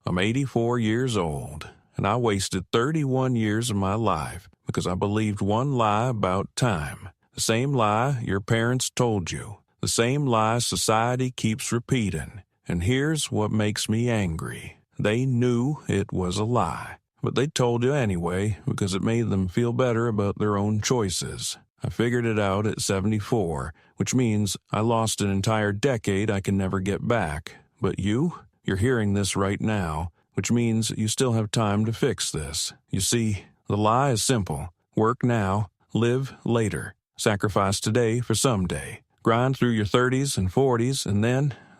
I'm 84 years old, and I wasted 31 years of my life because I believed one lie about time. The same lie your parents told you. The same lie society keeps repeating. And here's what makes me angry. They knew it was a lie, but they told you anyway because it made them feel better about their own choices. I figured it out at 74, which means I lost an entire decade I can never get back. But you're hearing this right now, which means you still have time to fix this. You see, the lie is simple. Work now, live later. Sacrifice today for someday. Grind through your 30s and 40s, and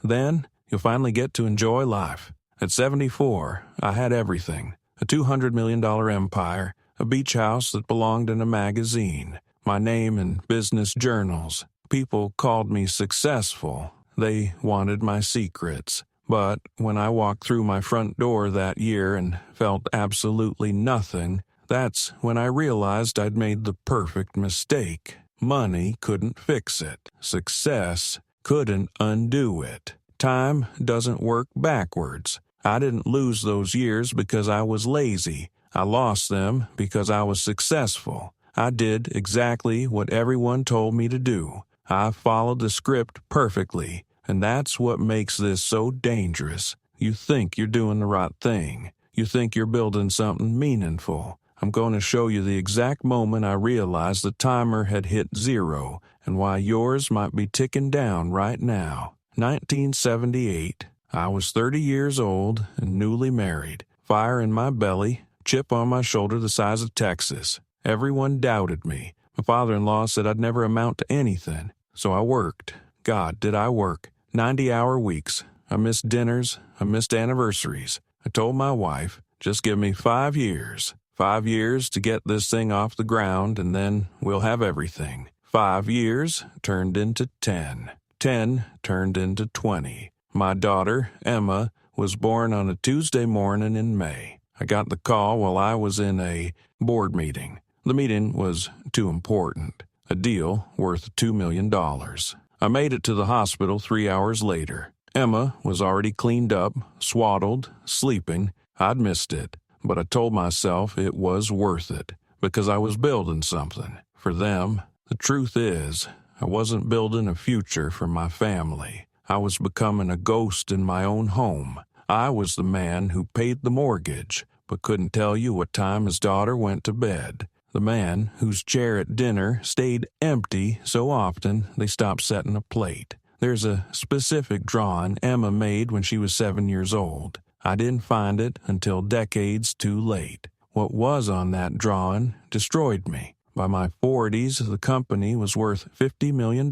then you'll finally get to enjoy life. At 74, I had everything. A $200 million empire, a beach house that belonged in a magazine, my name in business journals. People called me successful. They wanted my secrets. But when I walked through my front door that year and felt absolutely nothing, that's when I realized I'd made the perfect mistake. Money couldn't fix it. Success couldn't undo it. Time doesn't work backwards. I didn't lose those years because I was lazy. I lost them because I was successful. I did exactly what everyone told me to do. I followed the script perfectly, and that's what makes this so dangerous. You think you're doing the right thing. You think you're building something meaningful. I'm going to show you the exact moment I realized the timer had hit zero and why yours might be ticking down right now. 1978. I was 30 years old and newly married. Fire in my belly, chip on my shoulder the size of Texas. Everyone doubted me. My father-in-law said I'd never amount to anything. So I worked. God, did I work. 90-hour weeks. I missed dinners. I missed anniversaries. I told my wife, just give me 5 years. 5 years to get this thing off the ground, and then we'll have everything. 5 years turned into 10. 10 turned into 20. My daughter, Emma, was born on a Tuesday morning in May. I got the call while I was in a board meeting. The meeting was too important. A deal worth $2 million. I made it to the hospital 3 hours later. Emma was already cleaned up, swaddled, sleeping. I'd missed it, but I told myself it was worth it because I was building something for them. The truth is, I wasn't building a future for my family. I was becoming a ghost in my own home. I was the man who paid the mortgage, but couldn't tell you what time his daughter went to bed. The man whose chair at dinner stayed empty so often they stopped setting a plate. There's a specific drawing Emma made when she was 7 years old. I didn't find it until decades too late. What was on that drawing destroyed me. By my 40s, the company was worth $50 million.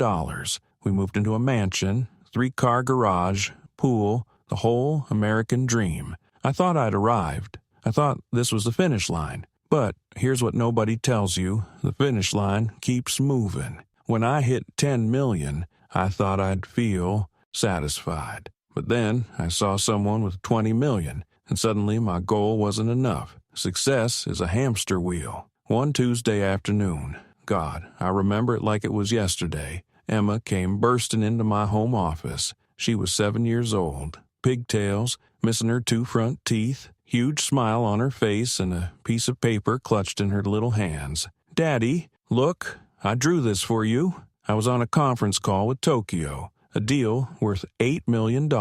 We moved into a mansion, 3-car garage, pool, the whole American dream. I thought I'd arrived. I thought this was the finish line. But here's what nobody tells you. The finish line keeps moving. When I hit 10 million, I thought I'd feel satisfied. But then I saw someone with 20 million, and suddenly my goal wasn't enough. Success is a hamster wheel. One Tuesday afternoon, God, I remember it like it was yesterday, Emma came bursting into my home office. She was 7 years old, pigtails, missing her 2 front teeth, huge smile on her face, and a piece of paper clutched in her little hands. Daddy, look, I drew this for you. I was on a conference call with Tokyo, a deal worth $8 million.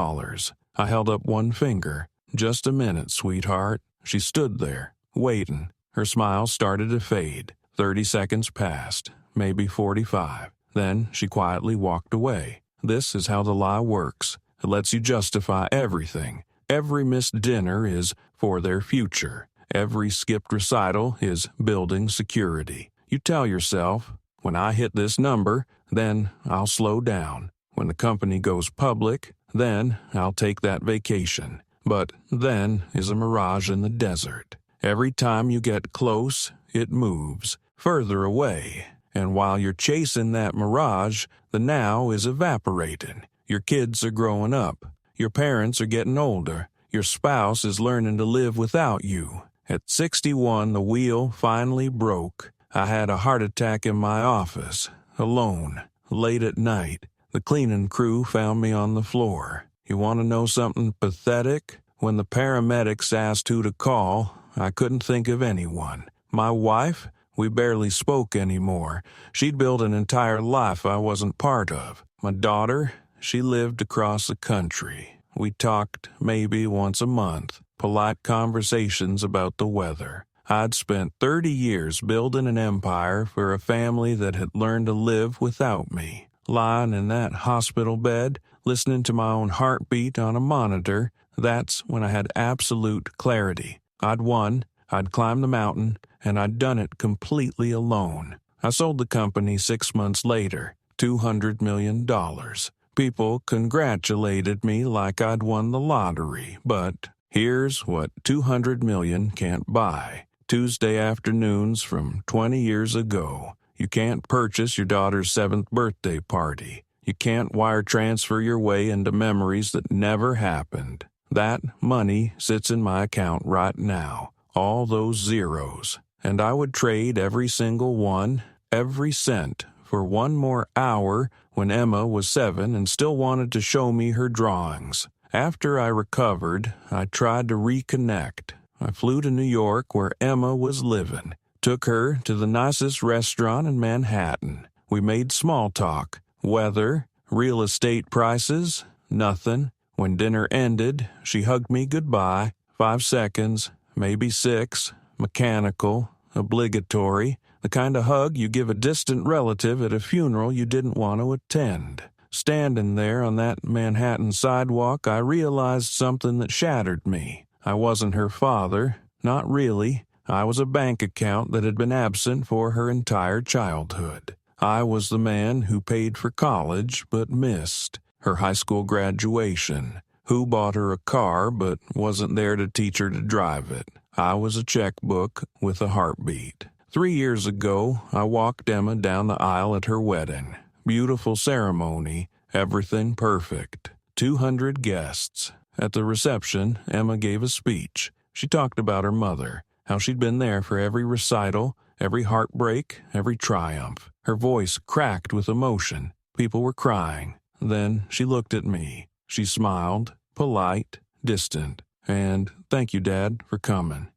I held up one finger. Just a minute, sweetheart. She stood there, waiting. Her smile started to fade. 30 seconds passed, maybe 45. Then she quietly walked away. This is how the lie works. It lets you justify everything. Every missed dinner is for their future. Every skipped recital is building security. You tell yourself, when I hit this number, then I'll slow down. When the company goes public, then I'll take that vacation. But then is a mirage in the desert. Every time you get close, it moves further away. And while you're chasing that mirage, the now is evaporating. Your kids are growing up. Your parents are getting older. Your spouse is learning to live without you. At 61, the wheel finally broke. I had a heart attack in my office, alone, late at night. The cleaning crew found me on the floor. You want to know something pathetic? When the paramedics asked who to call, I couldn't think of anyone. My wife? We barely spoke anymore. She'd built an entire life I wasn't part of. My daughter? She lived across the country. We talked maybe once a month, polite conversations about the weather. I'd spent 30 years building an empire for a family that had learned to live without me. Lying in that hospital bed, listening to my own heartbeat on a monitor, that's when I had absolute clarity. I'd won, I'd climbed the mountain, and I'd done it completely alone. I sold the company 6 months later, $200 million. People congratulated me like I'd won the lottery, but here's what $200 million can't buy. Tuesday afternoons from 20 years ago. You can't purchase your daughter's 7th birthday party. You can't wire transfer your way into memories that never happened. That money sits in my account right now, all those zeros. And I would trade every single one, every cent, for one more hour when Emma was 7 and still wanted to show me her drawings. After I recovered, I tried to reconnect. I flew to New York where Emma was living. Took her to the nicest restaurant in Manhattan. We made small talk. Weather, real estate prices, nothing. When dinner ended, she hugged me goodbye. 5 seconds, maybe 6. Mechanical, obligatory. The kind of hug you give a distant relative at a funeral you didn't want to attend. Standing there on that Manhattan sidewalk, I realized something that shattered me. I wasn't her father, not really. I was a bank account that had been absent for her entire childhood. I was the man who paid for college but missed her high school graduation, who bought her a car but wasn't there to teach her to drive it. I was a checkbook with a heartbeat. 3 years ago, I walked Emma down the aisle at her wedding. Beautiful ceremony, everything perfect. 200 guests. At the reception, Emma gave a speech. She talked about her mother, how she'd been there for every recital, every heartbreak, every triumph. Her voice cracked with emotion. People were crying. Then she looked at me. She smiled, polite, distant. And thank you, Dad, for coming.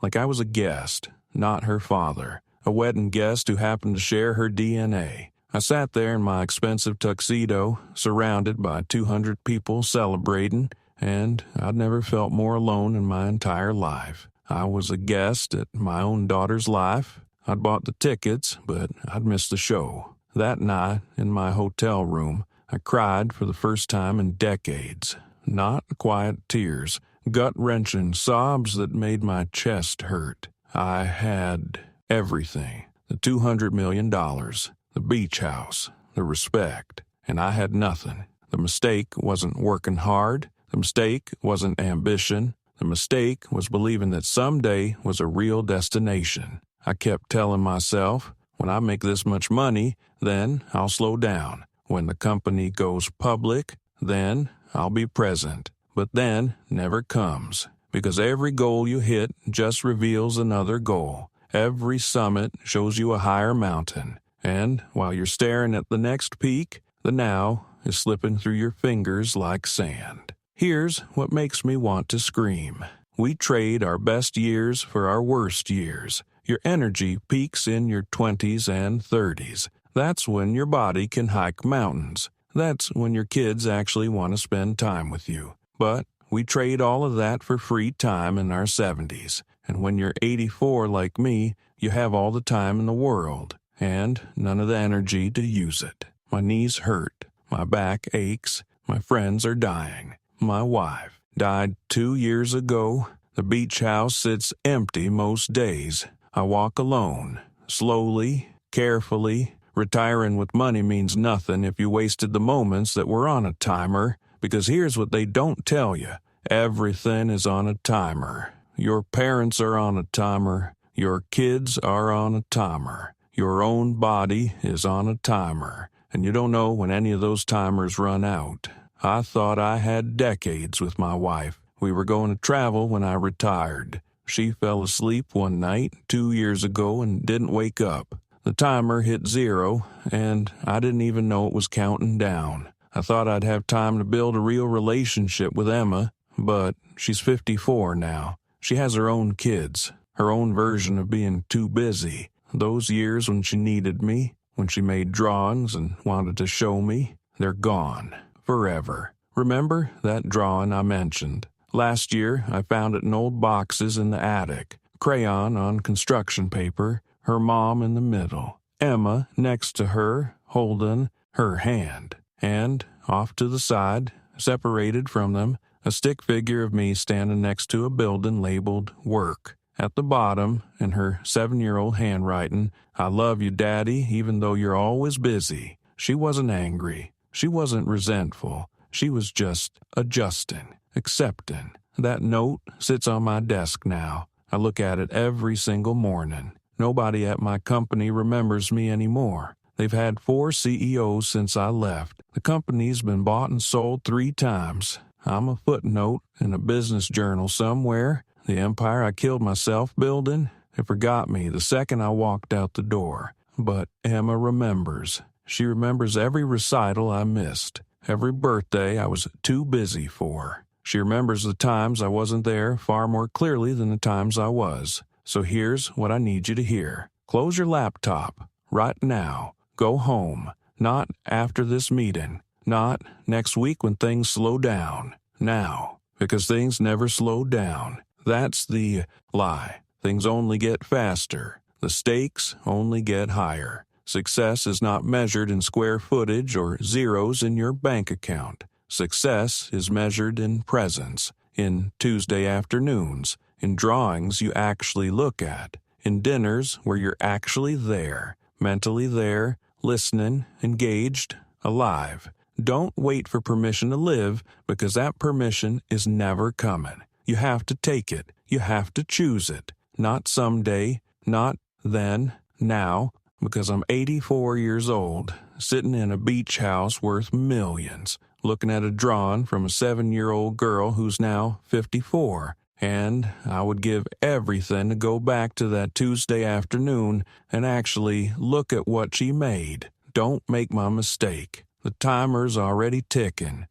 Like I was a guest, not her father. A wedding guest who happened to share her DNA. I sat there in my expensive tuxedo, surrounded by 200 people celebrating, and I'd never felt more alone in my entire life. I was a guest at my own daughter's life. I'd bought the tickets, but I'd missed the show. That night, in my hotel room, I cried for the first time in decades. Not quiet tears, gut-wrenching sobs that made my chest hurt. I had everything. The $200 million, the beach house, the respect, and I had nothing. The mistake wasn't working hard. The mistake wasn't ambition. The mistake was believing that someday was a real destination. I kept telling myself, when I make this much money, then I'll slow down. When the company goes public, then I'll be present. But then never comes, because every goal you hit just reveals another goal. Every summit shows you a higher mountain. And while you're staring at the next peak, the now is slipping through your fingers like sand. Here's what makes me want to scream. We trade our best years for our worst years. Your energy peaks in your 20s and 30s. That's when your body can hike mountains. That's when your kids actually want to spend time with you. But we trade all of that for free time in our 70s. And when you're 84 like me, you have all the time in the world, and none of the energy to use it. My knees hurt. My back aches. My friends are dying. My wife died 2 years ago. The beach house sits empty most days. I walk alone, slowly, carefully. Retiring with money means nothing if you wasted the moments that were on a timer, because here's what they don't tell you. Everything is on a timer. Your parents are on a timer. Your kids are on a timer. Your own body is on a timer, and you don't know when any of those timers run out. I thought I had decades with my wife. We were going to travel when I retired. She fell asleep one night 2 years ago and didn't wake up. The timer hit 0, and I didn't even know it was counting down. I thought I'd have time to build a real relationship with Emma. but she's 54 now. She has her own kids, her own version of being too busy. Those years when she needed me, when she made drawings and wanted to show me, they're gone. Forever. Remember that drawing I mentioned? Last year, I found it in old boxes in the attic. Crayon on construction paper, her mom in the middle. Emma next to her, holding her hand. And, off to the side, separated from them, a stick figure of me standing next to a building labeled Work. At the bottom, in her 7-year-old handwriting, I love you, Daddy, even though you're always busy. She wasn't angry. She wasn't resentful. She was just adjusting, accepting. That note sits on my desk now. I look at it every single morning. Nobody at my company remembers me anymore. They've had 4 CEOs since I left. The company's been bought and sold 3 times. I'm a footnote in a business journal somewhere. The empire I killed myself building, it forgot me the second I walked out the door. But Emma remembers. She remembers every recital I missed, every birthday I was too busy for. She remembers the times I wasn't there far more clearly than the times I was. So here's what I need you to hear. Close your laptop. Right now. Go home. Not after this meeting. Not next week when things slow down. Now. Because things never slow down. That's the lie. Things only get faster. The stakes only get higher. Success is not measured in square footage or zeros in your bank account. Success is measured in presence, in Tuesday afternoons, in drawings you actually look at, in dinners where you're actually there, mentally there, listening, engaged, alive. Don't wait for permission to live, because that permission is never coming. You have to take it. You have to choose it. Not someday, not then, now, because I'm 84 years old, sitting in a beach house worth millions, looking at a drawing from a 7-year-old girl who's now 54. And I would give everything to go back to that Tuesday afternoon and actually look at what she made. Don't make my mistake. The timer's already ticking.